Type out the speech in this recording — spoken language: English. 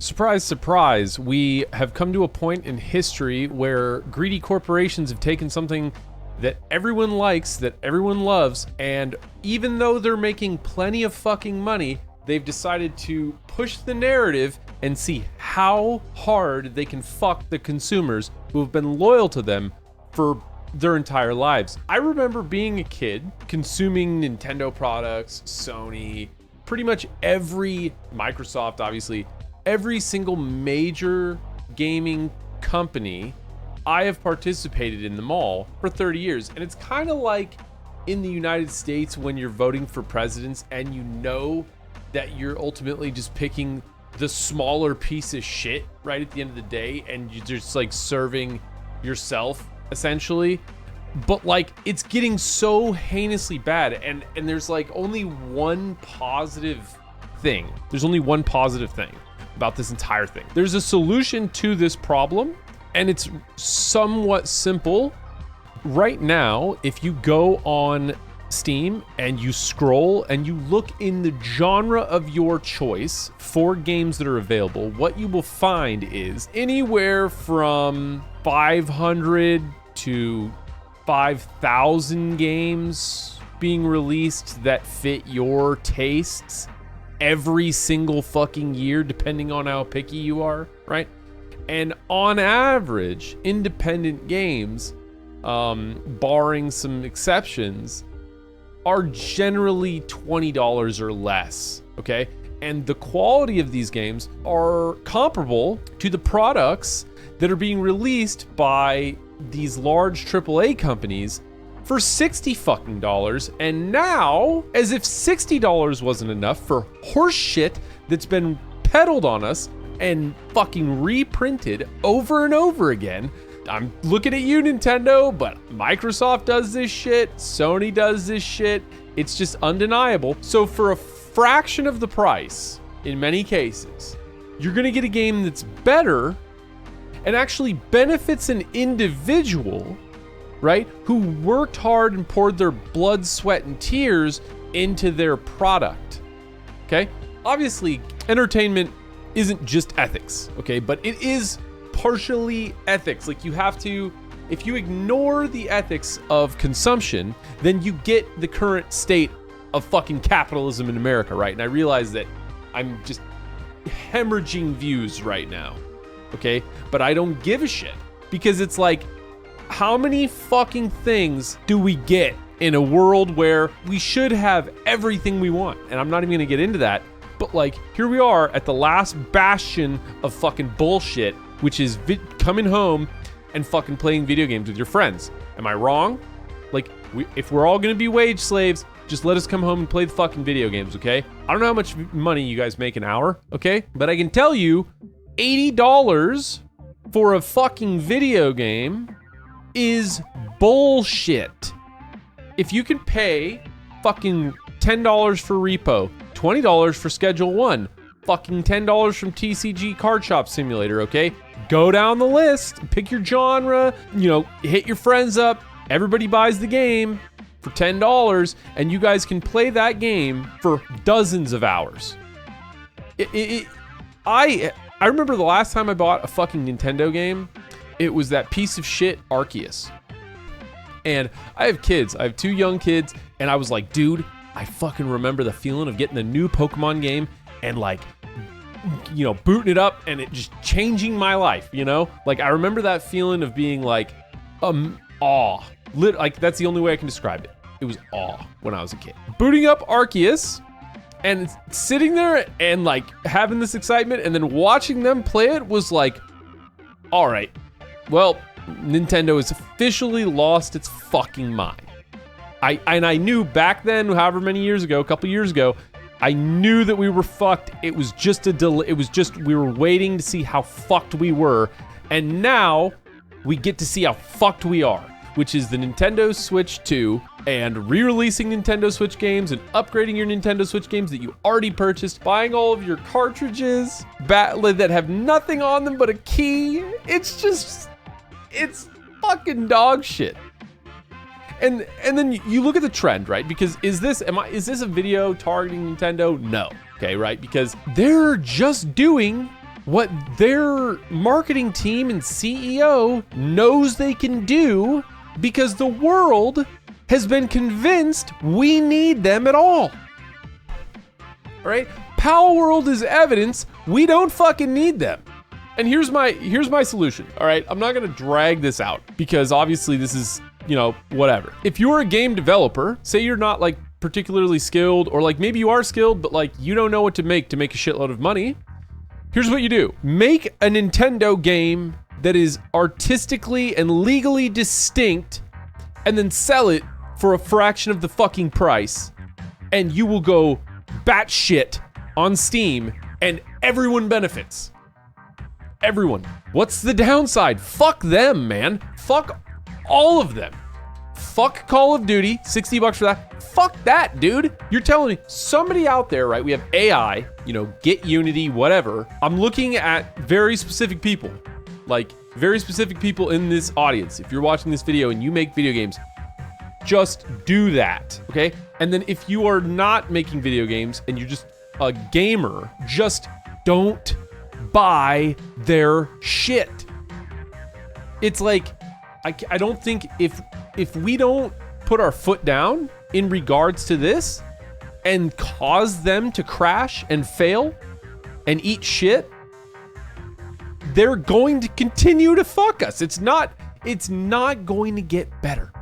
Surprise, surprise, we have come to a point in history where greedy corporations have taken something that everyone likes, that everyone loves, and even though they're making plenty of fucking money, they've decided to push the narrative and see how hard they can fuck the consumers who have been loyal to them for their entire lives. I remember being a kid, consuming Nintendo products, Sony, pretty much every, Microsoft obviously, every single major gaming company. I have participated in them all for 30 years. And it's kind of like in the United States when you're voting for presidents and you know that you're ultimately just picking the smaller piece of shit right at the end of the day, and you're just like serving yourself essentially. But like, it's getting so heinously bad, and there's like only one positive thing. There's only one positive thing about this entire thing. There's a solution to this problem, and it's somewhat simple. Right now, if you go on Steam and you scroll and you look in the genre of your choice for games that are available, what you will find is anywhere from 500 to 5,000 games being released that fit your tastes every single fucking year, depending on how picky you are, right? And on average, independent games, barring some exceptions, are generally $20 or less, okay? And the quality of these games are comparable to the products that are being released by these large AAA companies for $60 fucking dollars. And now, as if $60 wasn't enough for horse shit that's been peddled on us and fucking reprinted over and over again. I'm looking at you, Nintendo, but Microsoft does this shit, Sony does this shit. It's just undeniable. So for a fraction of the price, in many cases, you're gonna get a game that's better and actually benefits an individual, right, who worked hard and poured their blood, sweat, and tears into their product, okay? Obviously, entertainment isn't just ethics, okay? But it is partially ethics. Like, you have to, if you ignore the ethics of consumption, then you get the current state of fucking capitalism in America, right? And I realize that I'm just hemorrhaging views right now, okay? But I don't give a shit, because it's like, how many fucking things do we get in a world where we should have everything we want? And I'm not even gonna get into that, but like, here we are at the last bastion of fucking bullshit, which is coming home and fucking playing video games with your friends. Am I wrong? Like, if we're all gonna be wage slaves, just let us come home and play the fucking video games, okay? I don't know how much money you guys make an hour, okay? But I can tell you, $80 for a fucking video game is bullshit. If you can pay fucking $10 for Repo, $20 for Schedule 1, fucking $10 from TCG Card Shop Simulator, okay? Go down the list, pick your genre, you know, hit your friends up, everybody buys the game for $10, and you guys can play that game for dozens of hours. I remember the last time I bought a fucking Nintendo game, it was that piece of shit Arceus. And I have kids, I have 2 young kids, and I was like, dude, I fucking remember the feeling of getting the new Pokemon game and like, you know, booting it up and it just changing my life, you know? Like, I remember that feeling of being like, awe. Like, that's the only way I can describe it. It was awe when I was a kid. Booting up Arceus and sitting there and like having this excitement and then watching them play it was like, all right, well, Nintendo has officially lost its fucking mind. I knew back then, however many years ago, a couple years ago, I knew that we were fucked. It was just a delay. It was just, we were waiting to see how fucked we were. And now we get to see how fucked we are, which is the Nintendo Switch 2 and re-releasing Nintendo Switch games and upgrading your Nintendo Switch games that you already purchased, buying all of your cartridges that have nothing on them but a key. It's just, it's fucking dog shit. And then you look at the trend, right? Because is this a video targeting Nintendo? No. Okay, right? Because they're just doing what their marketing team and CEO knows they can do because the world has been convinced we need them at all. All right? Pal World is evidence we don't fucking need them. And here's my solution. All right? I'm not going to drag this out because obviously this is, whatever. If you're a game developer, say you're not like particularly skilled, or like maybe you are skilled, but like you don't know what to make a shitload of money. Here's what you do. Make a Nintendo game that is artistically and legally distinct and then sell it for a fraction of the fucking price. And you will go batshit on Steam and everyone benefits. Everyone. What's the downside? Fuck them, man. Fuck all of them. Fuck Call of Duty, $60 for that. Fuck that, dude. You're telling me somebody out there, right? We have AI, get Unity, whatever. I'm looking at very specific people, like very specific people in this audience. If you're watching this video and you make video games, just do that, okay? And then if you are not making video games and you're just a gamer, just don't buy their shit. It's like, I don't think if we don't put our foot down in regards to this and cause them to crash and fail and eat shit, they're going to continue to fuck us. It's not going to get better.